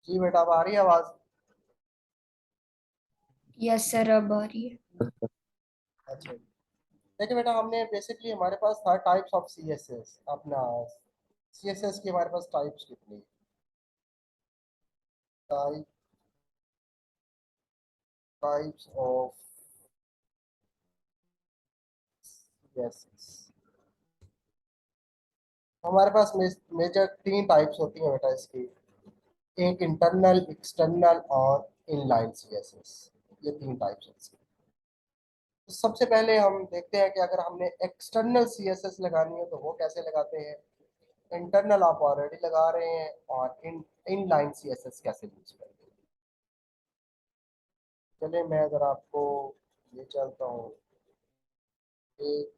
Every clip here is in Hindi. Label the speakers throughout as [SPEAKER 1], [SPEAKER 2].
[SPEAKER 1] जी बेटा, अब आ रही है आवाज?
[SPEAKER 2] यस सर, अब आ रही है।
[SPEAKER 1] अच्छा। देखिए बेटा, हमने बेसिकली हमारे पास था टाइप्स ऑफ सीएसएस अपना। सीएसएस की हमारे पास टाइप्स कितनी? टाइप टाइप्स ऑफ सीएसएस हमारे पास मेजर तीन टाइप्स होती हैं बेटा इसकी। एक इंटरनल, एक्सटर्नल और इनलाइन सीएसएस। ये तीन टाइप्स हैं इसकी। तो सबसे पहले हम देखते हैं कि अगर हमने एक्सटर्नल सीएसएस लगानी है तो वो कैसे लगाते हैं। इंटरनल आप ऑलरेडी लगा रहे हैं, और इनलाइन सीएसएस कैसे यूज करते हैं। चलिए मैं अगर आपको ले चलता हूँ एक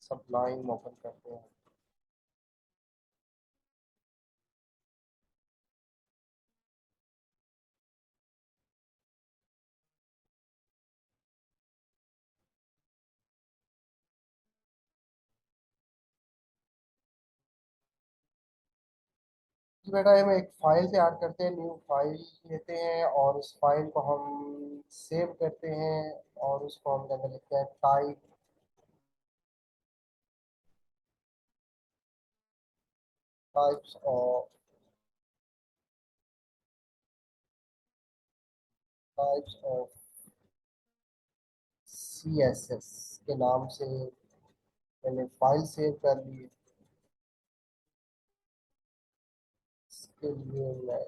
[SPEAKER 1] सबलाइन ओपन करते हैं। तो बेटा हम एक फाइल से ऐड करते हैं, न्यू फाइल लेते हैं और उस फाइल को हम सेव करते हैं। और उस फॉर्म के अंदर लिखते हैं types of types of CSS के नाम से मैंने फाइल सेव कर ली। इसके लिए मैं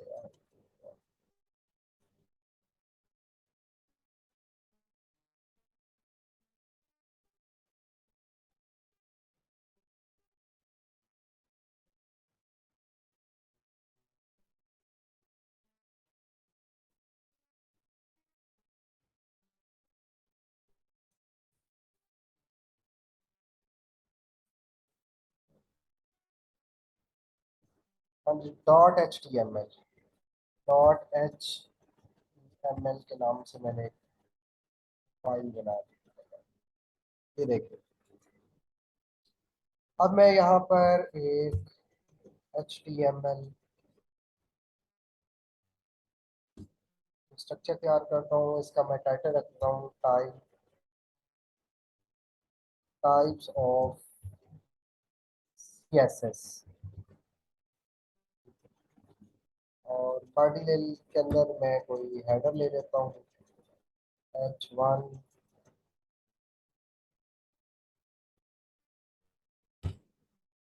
[SPEAKER 1] dot H T M L .html के नाम से मैंने एक फाइल बना दी। ये देखिए, अब मैं यहाँ पर एक HTML स्ट्रक्चर तैयार करता हूँ। इसका मैं टाइटल रखता हूँ टाइप्स ऑफ सीएसएस। और बॉडी के अंदर मैं कोई हेडर ले लेता हूँ, H1।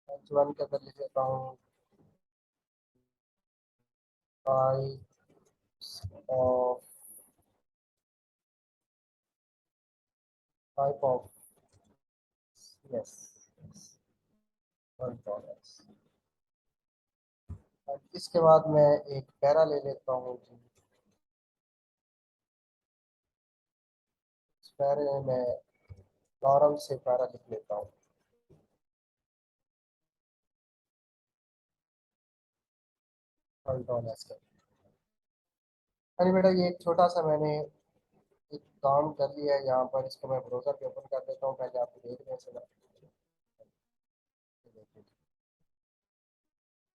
[SPEAKER 1] H1 के अंदर लिख लेता हूँ types of type of CSS. इसके बाद मैं एक पैरा ले लेता हूँ जी। इस पैरे में मैं नॉर्मल से पैरा लिख लेता हूँ। कंट्रोल एस कर। अरे बेटा, ये एक छोटा सा मैंने एक काम कर लिया है यहाँ पर। इसको मैं ब्राउजर पे ओपन कर देता हूँ, पहले आपको देखने से।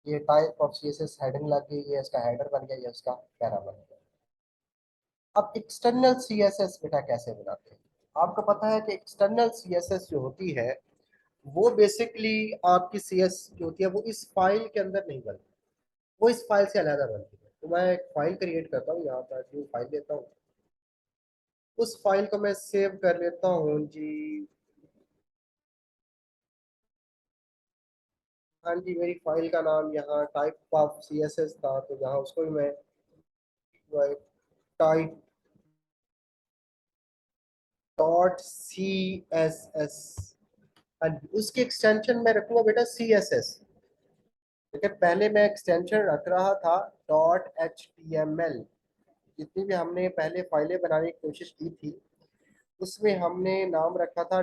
[SPEAKER 1] ये टाइप ऑफ सीएसएस हेडिंग लग गई, ये इसका हेडर बन गया, ये इसका पैरा बन गया। अब एक्सटर्नल सीएसएस बेटा कैसे बनाते हैं? आपको पता है कि एक्सटर्नल सीएसएस जो होती है वो बेसिकली आपकी सीएस जो होती है वो इस फाइल के अंदर नहीं बनती, वो इस फाइल से अलग बनती है। तो मैं एक फाइल क्रिएट करता हूँ, यहाँ पर न्यू फाइल लेता हूँ। उस फाइल को मैं सेव कर लेता हूँ जी। हाँ जी, मेरी फाइल का नाम यहाँ टाइप ऑफ सीएसएस था, तो यहाँ उसको भी मैं टाइप .css, और उसकी एक्सटेंशन में रखूंगा बेटा CSS। लेकिन पहले मैं एक्सटेंशन रख रहा था .html। जितनी भी हमने पहले फाइलें बनाने की कोशिश की थी उसमें हमने नाम रखा था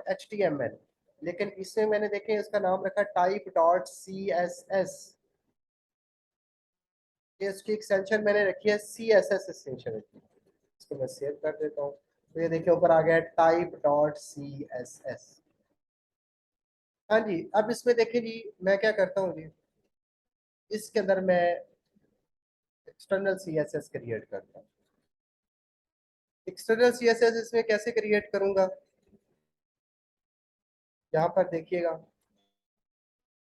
[SPEAKER 1] .html, लेकिन इसमें मैंने देखे इसका नाम रखा type.css। ये इसकी एक्सटेंशन मैंने रखी है CSS एक्सटेंशन रखी है। इसको मैं सेव कर देता हूँ, तो ये देखिए ऊपर आ गया type.css। हाँ जी, अब इसमें देखिए जी मैं क्या करता हूँ जी। इसके अंदर मैं एक्सटर्नल सीएसएस क्रिएट करता हूँ। एक्सटर्नल सीएसएस इसमें कैसे क्रिएट करूंगा, यहाँ पर देखिएगा।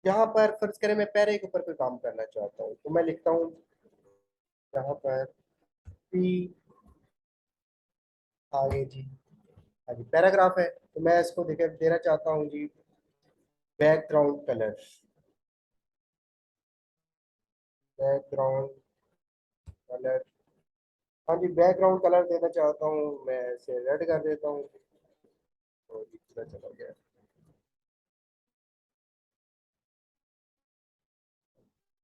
[SPEAKER 1] यहाँ पर फर्ज करें मैं पैरे के ऊपर कोई काम करना चाहता हूँ, तो मैं लिखता हूँ यहाँ पर पी, आगे जी, हाँ जी पैराग्राफ है, तो मैं इसको देखे देना चाहता हूँ जी बैकग्राउंड कलर, बैकग्राउंड कलर, हाँ जी बैकग्राउंड कलर देना चाहता हूँ, मैं इसे रेड कर देता हूँ। तो ये पूरा चला गया,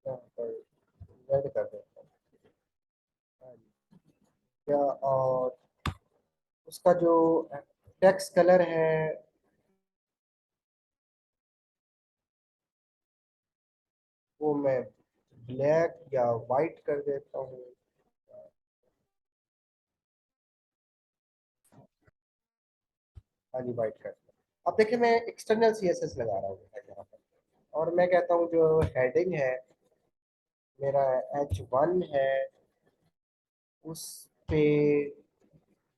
[SPEAKER 1] यहाँ पर रेड कर देता हूँ। हाँ जी, क्या, और उसका जो टेक्स्ट कलर है वो मैं ब्लैक या वाइट कर देता हूँ। हाँ जी वाइट कर दिया। अब देखिए मैं एक्सटर्नल सीएसएस लगा रहा हूँ यहाँ पर, और मैं कहता हूँ जो हेडिंग है मेरा H1 है, उस पे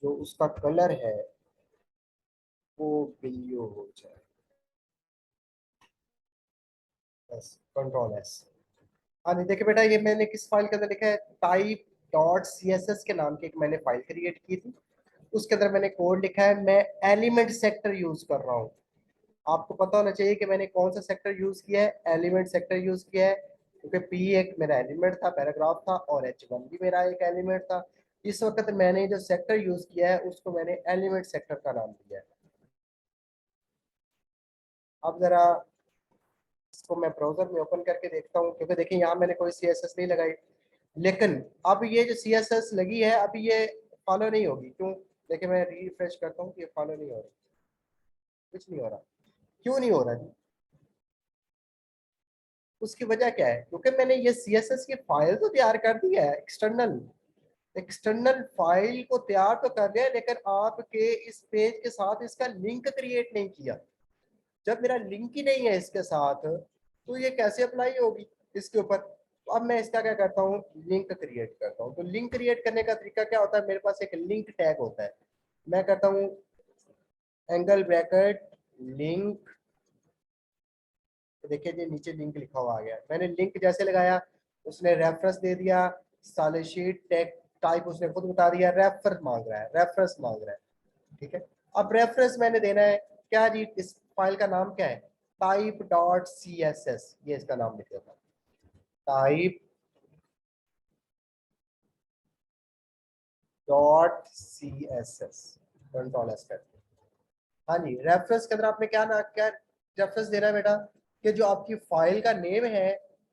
[SPEAKER 1] जो उसका कलर है वो ब्लू हो जाए, बस कंट्रोल एस। हाँ नहीं देखिए बेटा, ये मैंने किस फाइल के अंदर लिखा है, type dot C S S के नाम की एक मैंने फाइल क्रिएट की थी। उसके अंदर मैंने कोड लिखा है, मैं एलिमेंट सेक्टर यूज कर रहा हूँ। आपको पता होना चाहिए कि मैंने कौन सा सेक्टर यूज किया है, एलिमेंट सेक्टर यूज किया है, क्योंकि पी एक मेरा एलिमेंट था, पैराग्राफ था, और H1 भी मेरा एक एलिमेंट था। इस वक्त मैंने जो सेक्टर यूज किया है उसको मैंने एलिमेंट सेक्टर का नाम दिया है। अब जरा इसको मैं ब्राउजर में ओपन करके देखता हूँ, क्योंकि देखिए यहाँ मैंने कोई सी एस एस नहीं लगाई, लेकिन अब ये जो सी एस एस लगी है अभी ये फॉलो नहीं होगी। क्यों? देखिए मैं रिफ्रेश करता हूँ, ये फॉलो नहीं हो रही, कुछ नहीं हो रहा। क्यों नहीं हो रहा जी? उसकी वजह क्या है? क्योंकि मैंने ये सी एस एस की फाइल तो तैयार कर दी है, एक्सटर्नल एक्सटर्नल फाइल को तैयार तो कर लिया, लेकिन आपके इस पेज के साथ इसका लिंक क्रिएट नहीं किया। जब मेरा लिंक ही नहीं है इसके साथ, तो ये कैसे अप्लाई होगी इसके ऊपर? तो अब मैं इसका क्या करता हूँ, लिंक क्रिएट करता हूँ। तो लिंक क्रिएट करने का तरीका क्या होता है, मेरे पास एक लिंक टैग होता है। मैं कहता हूँ एंगल ब्रैकेट लिंक, देखिए जी नीचे लिंक लिखा हुआ आ गया। मैंने लिंक जैसे लगाया, उसने रेफरेंस दे दिया, सालिशीट टैग टाइप उसने खुद बता दिया, रेफर मांग रहा है, रेफरेंस मांग रहा है। ठीक है, अब रेफरेंस मैंने देना है क्या जी, इस फाइल का नाम क्या है, type dot C S S, ये इसका नाम लिख देता हूँ, type dot C S S, control S करते हैं। हाँ जी, रेफरेंस के अंदर आपने क्या ना क्या रेफरेंस देना है बेटा, कि जो आपकी फाइल का नेम है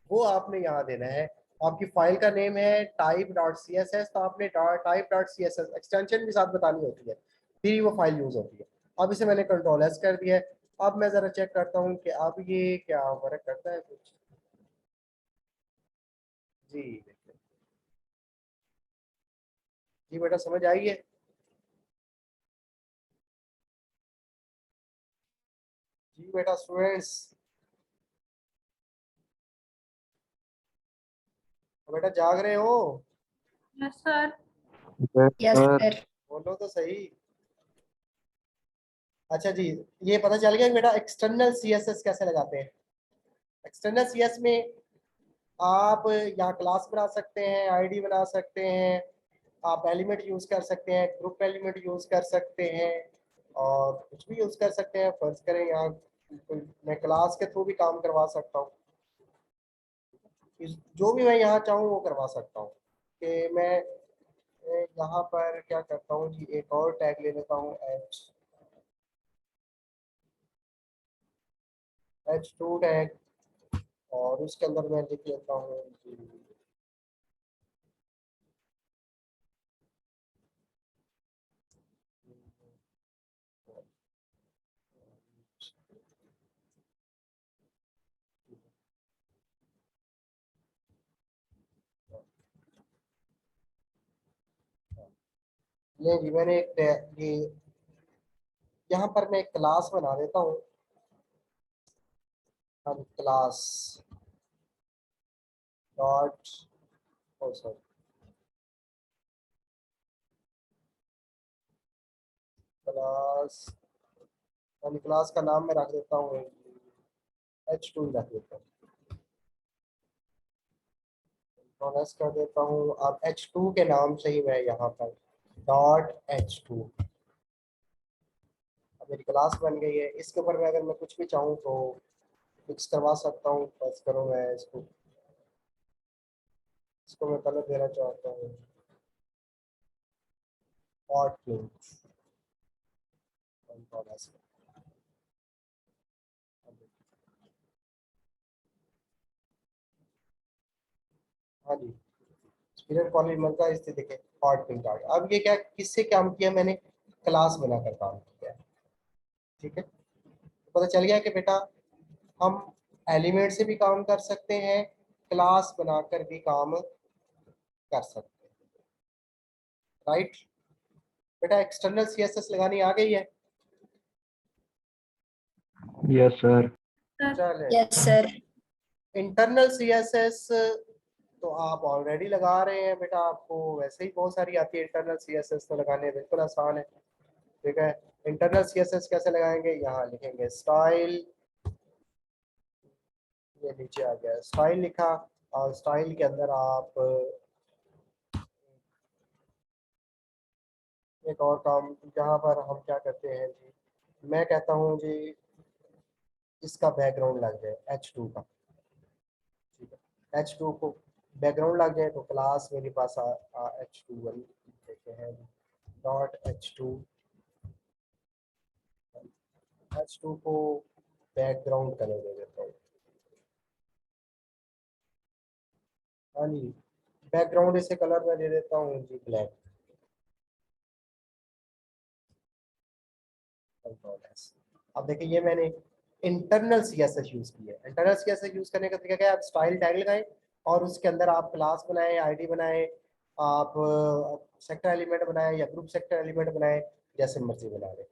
[SPEAKER 1] वो आपने यहाँ देना है। आपकी फाइल का नेम है type dot C S S, तो आपने type dot C S S extension भी साथ बतानी होती है, फिर ही वो फाइल यूज होती है। अब इसे मैंने कंट्रोल एस कर दिया है। अब मैं जरा चेक करता हूँ कि अब ये क्या वर्क करता है कुछ। जी देखिए, जी बेटा समझ आई है? जी बेटा स्टूडेंट्स, बेटा जाग रहे हो?
[SPEAKER 3] Yes sir.
[SPEAKER 2] Yes
[SPEAKER 4] sir
[SPEAKER 2] sir.
[SPEAKER 1] बोलो तो सही। अच्छा जी, ये पता चल गया कि बेटा एक्सटर्नल सीएसएस कैसे लगाते हैं। एक्सटर्नल सीएस में आप यहाँ क्लास बना सकते हैं, आईडी बना सकते हैं, आप एलिमेंट यूज कर सकते हैं, ग्रुप एलिमेंट यूज कर सकते हैं, और कुछ भी यूज कर सकते हैं। फर्ज करें यहाँ मैं क्लास के थ्रू भी काम करवा सकता हूँ, जो भी मैं यहाँ चाहूँ वो करवा सकता हूँ। कि मैं यहाँ पर क्या करता हूँ जी, एक और टैग ले लेता हूँ, H2 टैग, और उसके अंदर मैं लिख लेता हूँ जी, ये जी मैंने एक ये यहाँ पर मैं एक क्लास बना देता हूँ। हम क्लास डॉट सॉरी क्लास, यानी क्लास का नाम मैं रख देता हूँ H2 रख देता हूँ, प्रोनेस कर देता हूँ। अब H2 के नाम से ही मैं यहाँ पर डॉट H2, अब मेरी क्लास बन गई है। इसके ऊपर में अगर मैं कुछ भी चाहूँ तो फिक्स करवा सकता हूँ। बस करो, मैं इसको मैं कलर देना चाहता हूँ हॉट पिंक। हाँ जी, स्पिरिट पॉलीमर का इस देखें हॉट पिंक आ गया। अब ये क्या, किससे काम किया मैंने, क्लास बनाकर काम किया है। ठीक है, तो पता चल गया कि बेटा हम एलिमेंट से भी काम कर सकते हैं, क्लास बनाकर भी काम कर सकते हैं। राइट बेटा, एक्सटर्नल सीएसएस लगानी आ गई है।
[SPEAKER 4] Yes sir.
[SPEAKER 3] सर
[SPEAKER 1] चले,
[SPEAKER 2] यस सर।
[SPEAKER 1] इंटरनल सीएसएस तो आप ऑलरेडी लगा रहे हैं बेटा, आपको वैसे ही बहुत सारी आती है इंटरनल सीएसएस, तो लगाने बिल्कुल आसान है। ठीक है, इंटरनल सीएसएस कैसे लगाएंगे, यहाँ लिखेंगे स्टाइल, ये नीचे आ गया स्टाइल लिखा, और स्टाइल के अंदर आप एक और काम, जहाँ पर हम क्या करते हैं जी, मैं कहता हूँ जी इसका बैकग्राउंड लग जाए H2 का। ठीक है, H2 को बैकग्राउंड लग जाए तो क्लास मेरे पास H2 देते हैं डॉट H2 को बैकग्राउंड कलर दे देता हूँ। हाँ जी, बैकग्राउंड इसे कलर में दे देता हूँ जी ब्लैक। अब देखिए ये मैंने इंटरनल सीएसएस यूज किया है। इंटरनल सीएसएस यूज करने का तरीका क्या है, आप स्टाइल टैग लगाएं और उसके अंदर आप क्लास बनाएं, आईडी बनाएं, आप सेक्टर एलिमेंट बनाएं या ग्रुप सेक्टर एलिमेंट बनाएं, जैसे मर्जी बना लें।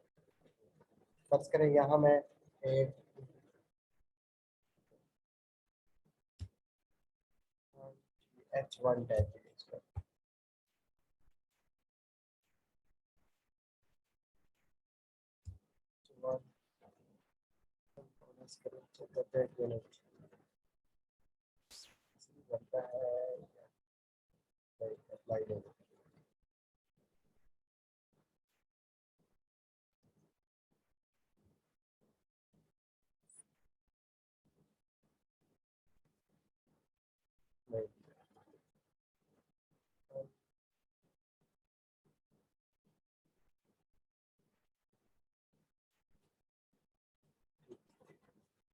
[SPEAKER 1] फर्ज करें यहाँ मैं एक H1 टैग यूज कर, बनता है अप्लाई नहीं।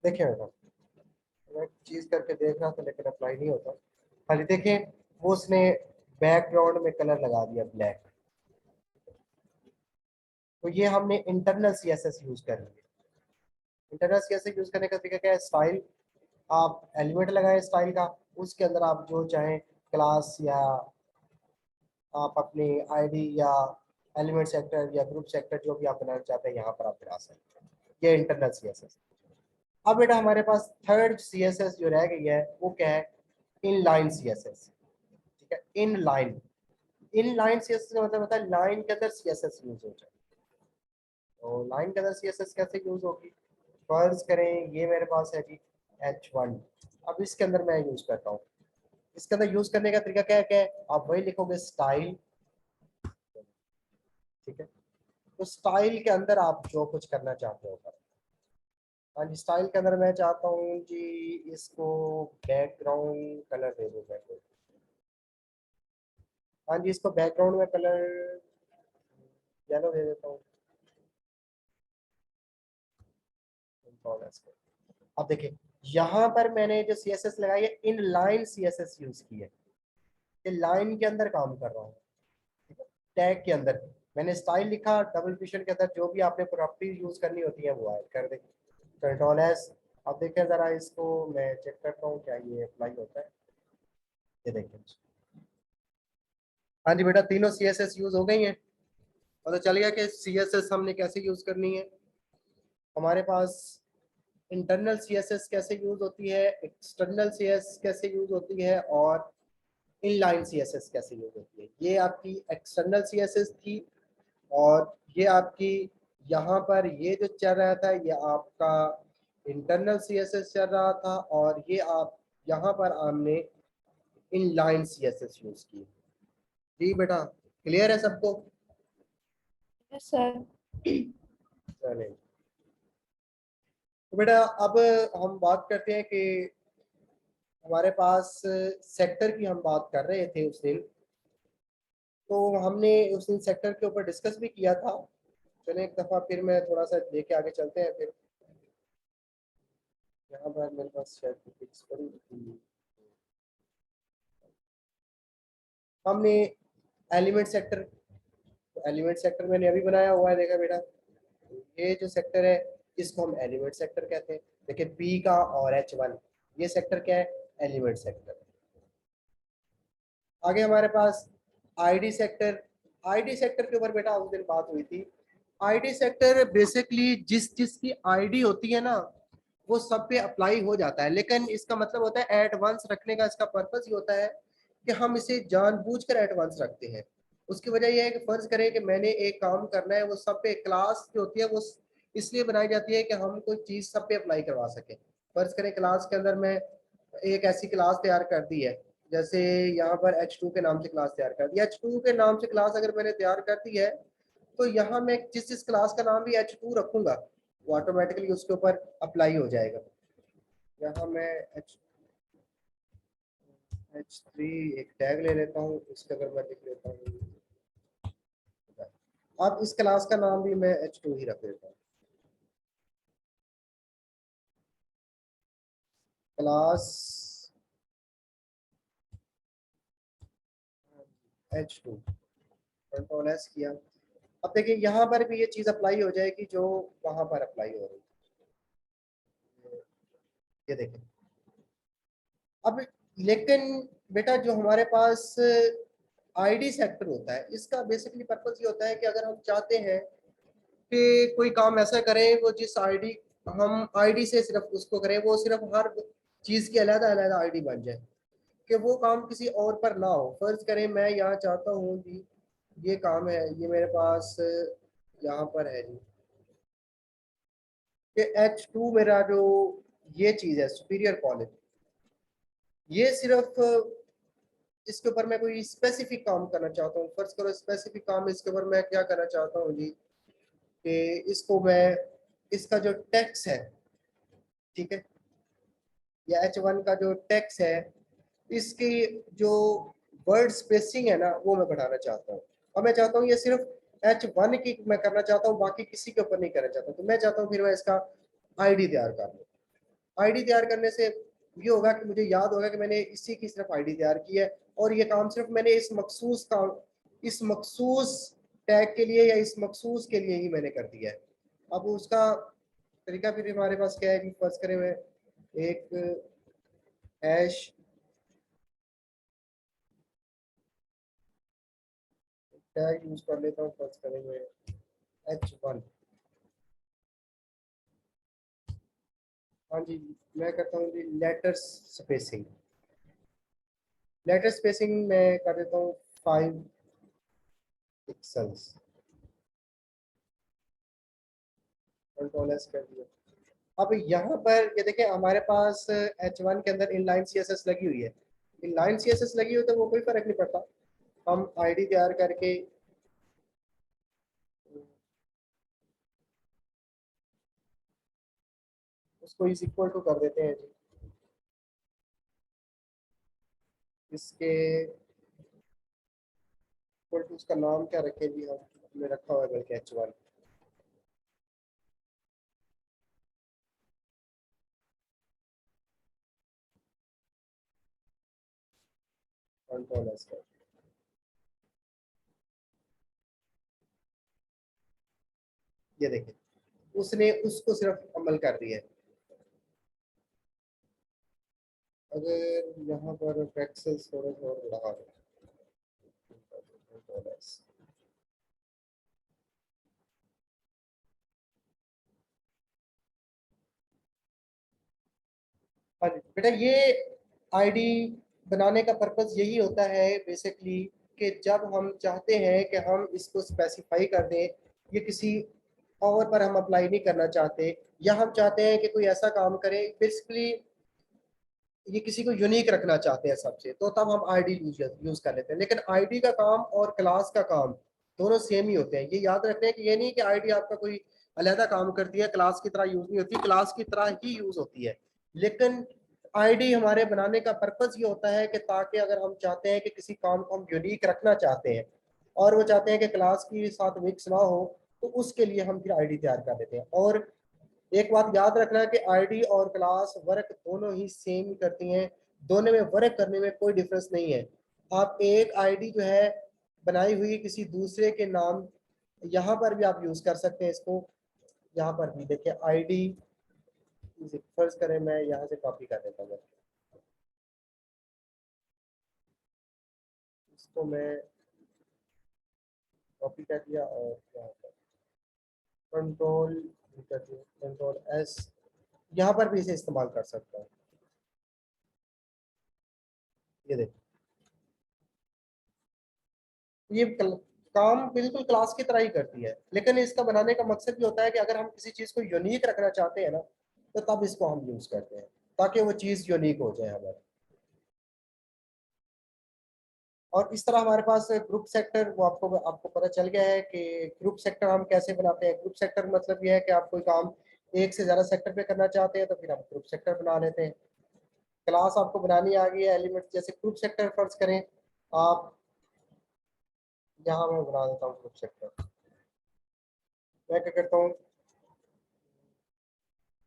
[SPEAKER 1] देखिए बेटा, मैं चीज करके देख रहा था लेकिन अप्लाई नहीं होता। खाली देखिए, वो उसने बैकग्राउंड में कलर लगा दिया ब्लैक, तो ये हमने इंटरनल सीएसएस यूज कर लिया। इंटरनल सीएसएस यूज करने का तरीका क्या है, स्टाइल, आप एलिमेंट लगाएं स्टाइल का, उसके अंदर आप जो चाहें क्लास या आप अपनी आईडी या एलिमेंट सेक्टर या ग्रुप सेक्टर जो भी आप बनाना चाहते हैं यहाँ पर आप बना सकते हैं। ये इंटरनल सीएसएस। अब बेटा हमारे पास थर्ड सीएसएस जो रह गई है वो क्या है, इनलाइन सीएसएस। ठीक है, इनलाइन सीएसएस का मतलब होता है लाइन के अंदर सीएसएस यूज हो जाए। तो लाइन के अंदर सीएसएस कैसे यूज होगी, फर्ज करें ये मेरे पास है जी H1, अब इसके अंदर मैं यूज करता हूँ। इसके अंदर यूज करने का तरीका क्या है, आप वही लिखोगे स्टाइल। ठीक है, तो स्टाइल के अंदर आप जो कुछ करना चाहते हो करो। हाँ जी, स्टाइल के अंदर मैं चाहता हूँ जी इसको बैकग्राउंड कलर दे दो मैं कोई। हाँ जी, इसको बैकग्राउंड में कलर येलो दे देता हूँ। अब देखिए यहाँ पर मैंने जो सीएसएस लगाई है इन लाइन सीएसएस यूज की है, ये लाइन के अंदर काम कर रहा हूँ। ठीक है, टैग के अंदर मैंने स्टाइल लिखा, डबल क्वेश्चन के अंदर जो भी आपने प्रॉपर्टी यूज करनी होती है वो ऐड कर दे, कंट्रोल एस। अब देखें जरा इसको मैं चेक करता हूँ क्या ये अप्लाई होता है। ये देखें, हाँ जी बेटा तीनों सीएसएस यूज हो गई हैं। पता चल गया कि सीएसएस हमने कैसे यूज करनी है। हमारे पास इंटरनल सीएसएस कैसे यूज होती है, एक्सटर्नल सीएसएस कैसे यूज होती है, और इनलाइन सीएसएस कैसे यूज होती है। ये आपकी एक्सटर्नल सीएसएस थी, और ये आपकी यहाँ पर ये जो चल रहा था ये आपका इंटरनल सीएसएस चल रहा था, और ये आप यहाँ पर हमने इनलाइन सीएसएस यूज की। जी बेटा, क्लियर है सबको?
[SPEAKER 2] Yes sir.
[SPEAKER 1] चलें, तो बेटा अब हम बात करते हैं कि हमारे पास सेक्टर की हम बात कर रहे थे उस दिन, तो हमने उस दिन सेक्टर के ऊपर डिस्कस भी किया था। चलें एक दफ़ा फिर मैं थोड़ा सा लेके आगे चलते हैं। फिर यहाँ पर मेरे पास शायद फिक्स पड़ी थी, हमने एलिमेंट सेक्टर मैंने अभी बनाया हुआ है, देखा बेटा। ये जो सेक्टर है इसको हम एलिमेंट सेक्टर कहते हैं। देखिए पी का और H1, ये सेक्टर क्या है? Element sector. आगे हमारे पास आईडी सेक्टर। आईडी सेक्टर के ऊपर बेटा उस दिन बात हुई थी। आईडी सेक्टर बेसिकली जिसकी आईडी होती है ना, वो सब पे अप्लाई हो जाता है, लेकिन इसका मतलब होता है एडवांस रखने का। इसका पर्पस ये होता है कि हम इसे जानबूझकर एडवांस रखते हैं। उसकी वजह यह है कि फर्ज करें कि मैंने एक काम करना है, वो सब पे क्लास जो होती है वो इसलिए बनाई जाती है कि हम कोई चीज़ सब पे अप्लाई करवा सकें। फर्ज करें क्लास के अंदर मैं एक ऐसी क्लास तैयार कर दी है, जैसे यहाँ पर H2 के नाम से क्लास तैयार कर दी। H2 के नाम से क्लास अगर मैंने तैयार कर दी है, तो यहाँ मैं जिस क्लास का नाम भी H2 रखूंगा वो ऑटोमेटिकली उसके ऊपर अप्लाई हो जाएगा। यहाँ मैं H3 एक टैग ले लेता हूँ, इसके अगर मैं लिख लेता हूँ, अब इस क्लास का नाम भी मैं H2 ही रख देता हूँ। क्लास H2, कंट्रोल एस किया। अब देखिए यहाँ पर भी ये चीज़ अप्लाई हो जाएगी जो वहां पर अप्लाई हो रही है। ये देखें। अब लेकिन बेटा जो हमारे पास आईडी सेक्टर होता है, इसका बेसिकली पर्पस ये होता है कि अगर हम चाहते हैं कि कोई काम ऐसा करें वो जिस आईडी हम आईडी से सिर्फ उसको करें, वो सिर्फ हर चीज़ की अलग अलग आईडी बन जाए, कि वो काम किसी और पर ना हो। फर्ज करें मैं यहाँ चाहता हूँ जी, ये काम है, ये मेरे पास यहाँ पर है जी, कि H2 मेरा जो ये चीज़ है सुपीरियर कॉलेज, ये सिर्फ इसके ऊपर मैं कोई स्पेसिफिक काम करना चाहता हूँ। फर्ज करो स्पेसिफिक काम इसके ऊपर मैं क्या करना चाहता हूँ जी, कि इसको मैं इसका जो टैक्स है, ठीक है, या H1 का जो टैक्स है, इसकी जो वर्ड स्पेसिंग है ना वो मैं बढ़ाना चाहता हूँ। और मैं चाहता हूँ ये सिर्फ H1 की मैं करना चाहता हूँ, बाकी किसी के ऊपर नहीं करना चाहता। तो मैं चाहता हूँ फिर मैं इसका आईडी तैयार कर लूँ। आईडी तैयार करने से ये होगा कि मुझे याद होगा कि मैंने इसी की सिर्फ आईडी तैयार की है, और ये काम सिर्फ मैंने इस मखसूस टैग के लिए या इस मखसूस के लिए ही मैंने कर दिया है। अब उसका तरीका फिर हमारे पास क्या है कि फर्ज करें मैं एक हैश टैग यूज कर लेता हूँ। फर्ज करें मैं H1, हाँ जी, मैं करता हूँ जी लेटर स्पेसिंग। लेटर स्पेसिंग मैं कर देता हूँ 5 पिक्सल्स। कंट्रोल एस कर दिया। अब यहाँ पर ये देखें हमारे पास H1 के अंदर इनलाइन सीएसएस लगी हुई है। इनलाइन सीएसएस लगी हुई तो वो कोई फर्क नहीं पड़ता, हम आईडी तैयार करके उसको इज इक्वल टू कर देते हैं जी। इसके इक्वल टू उसका नाम क्या रखें जी, हम हमने रखा हुआ है बल्कि H1। कंट्रोल एस कर, ये देखें उसने उसको सिर्फ अमल कर दिया है। अगर यहाँ पर पिक्सेल्स थोड़ा सा और बढ़ा दें, कंट्रोल एस, हाँ जी बेटा, ये आईडी बनाने का पर्पस यही होता है बेसिकली कि जब हम चाहते हैं कि हम इसको स्पेसिफाई कर दें, ये किसी और पर हम अप्लाई नहीं करना चाहते, या हम चाहते हैं कि कोई ऐसा काम करे, बेसिकली ये किसी को यूनिक रखना चाहते हैं सबसे, तो तब हम आईडी यूज कर लेते हैं। लेकिन आईडी का काम और क्लास का काम दोनों सेम ही होते हैं। ये याद रखना है कि ये नहीं कि आईडी आपका कोई अलहदा काम करती है, क्लास की तरह यूज नहीं होती, क्लास की तरह ही यूज होती है। लेकिन आईडी हमारे बनाने का पर्पस ये होता है कि ताकि अगर हम चाहते हैं कि किसी काम को हम यूनिक रखना चाहते हैं और वो चाहते हैं कि क्लास के साथ मिक्स ना हो, तो उसके लिए हम फिर आईडी तैयार कर देते हैं। और एक बात याद रखना है कि आईडी और क्लास वर्क दोनों ही सेम करती हैं, दोनों में वर्क करने में कोई डिफरेंस नहीं है। आप एक आईडी जो है बनाई हुई किसी दूसरे के नाम, यहाँ पर भी आप यूज कर सकते हैं इसको। यहाँ पर भी देखिए आईडी, फर्ज करें मैं यहाँ से कॉपी कर देता हूँ, इसको मैं कॉपी कर दिया और यहाँ पर कंट्रोल कर दिया, कंट्रोल एस, यहाँ पर भी इसे इस्तेमाल कर सकता हूँ। ये देखिए, ये काम बिल्कुल क्लास की तरह ही करती है, लेकिन इसका बनाने का मकसद ये होता है कि अगर हम किसी चीज को यूनिक रखना चाहते हैं ना, तो तब इसको हम यूज करते हैं ताकि वो चीज यूनिक हो जाए हमारी। और इस तरह हमारे पास ग्रुप सेक्टर, वो आपको आपको पता चल गया है कि ग्रुप सेक्टर हम कैसे बनाते हैं। ग्रुप सेक्टर मतलब ये है कि आप कोई काम एक से ज्यादा सेक्टर पे करना चाहते हैं तो फिर हम ग्रुप सेक्टर बना लेते हैं। क्लास आपको बनानी आ गई है, एलिमेंट जैसे ग्रुप सेक्टर फर्ज करें आप, यहाँ मैं बना देता हूँ ग्रुप सेक्टर। मैं क्या करता हूँ,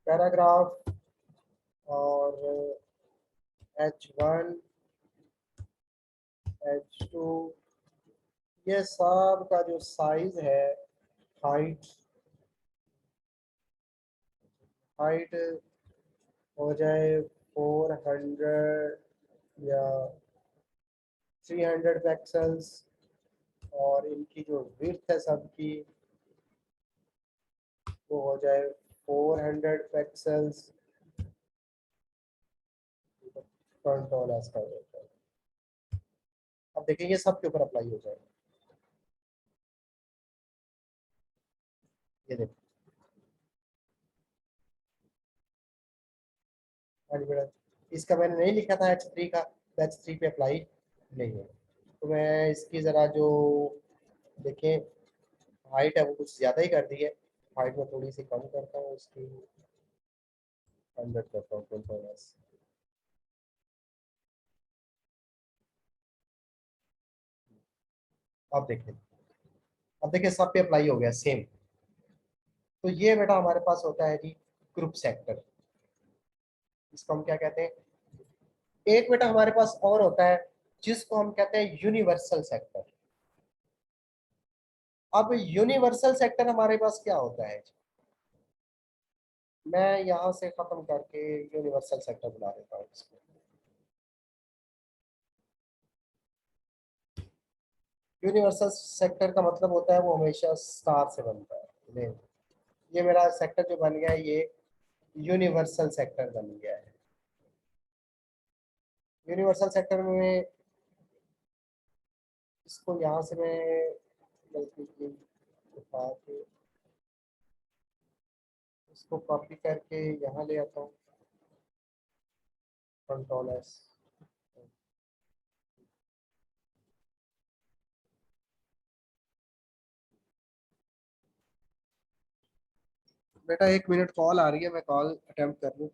[SPEAKER 1] पैराग्राफ और H1 H2, ये सब का जो साइज है, हाइट हाइट हो जाए 400 या 300 पिक्सल्स, और इनकी जो विड्थ है सबकी वो हो जाए 400 पिक्सल्स। कंट्रोल एस कर देता है। अब देखिए ये सब के ऊपर अप्लाई हो जाएगा। ये देखिए, हाँ जी बेटा, इसका मैंने नहीं लिखा था H3 का, तो H3 पे अप्लाई नहीं है। तो मैं इसकी ज़रा जो देखें हाइट है वो कुछ ज़्यादा ही कर दी है, हाइट में थोड़ी सी कम करता हूँ इसकी, 100 करता हूँ कंट्रोल एस। अब देखिए सब पे अप्लाई हो गया सेम। तो ये बेटा हमारे पास होता है जी ग्रुप सेक्टर, इसको हम क्या कहते हैं। एक बेटा हमारे पास और होता है जिसको हम कहते हैं यूनिवर्सल सेक्टर। अब यूनिवर्सल सेक्टर हमारे पास क्या होता है, मैं यहां से खत्म करके यूनिवर्सल सेक्टर बना देता हूँ इसको। यूनिवर्सल सेक्टर का मतलब होता है वो हमेशा स्टार से बनता है। ये मेरा सेक्टर जो बन गया है ये यूनिवर्सल सेक्टर बन गया है। यूनिवर्सल सेक्टर में इसको यहाँ से मैं गलती की उठा के इसको कॉपी करके यहाँ ले आता हूँ, कंट्रोल एस। बेटा 1 मिनट कॉल आ रही है, मैं कॉल अटेम्प्ट कर लूँ।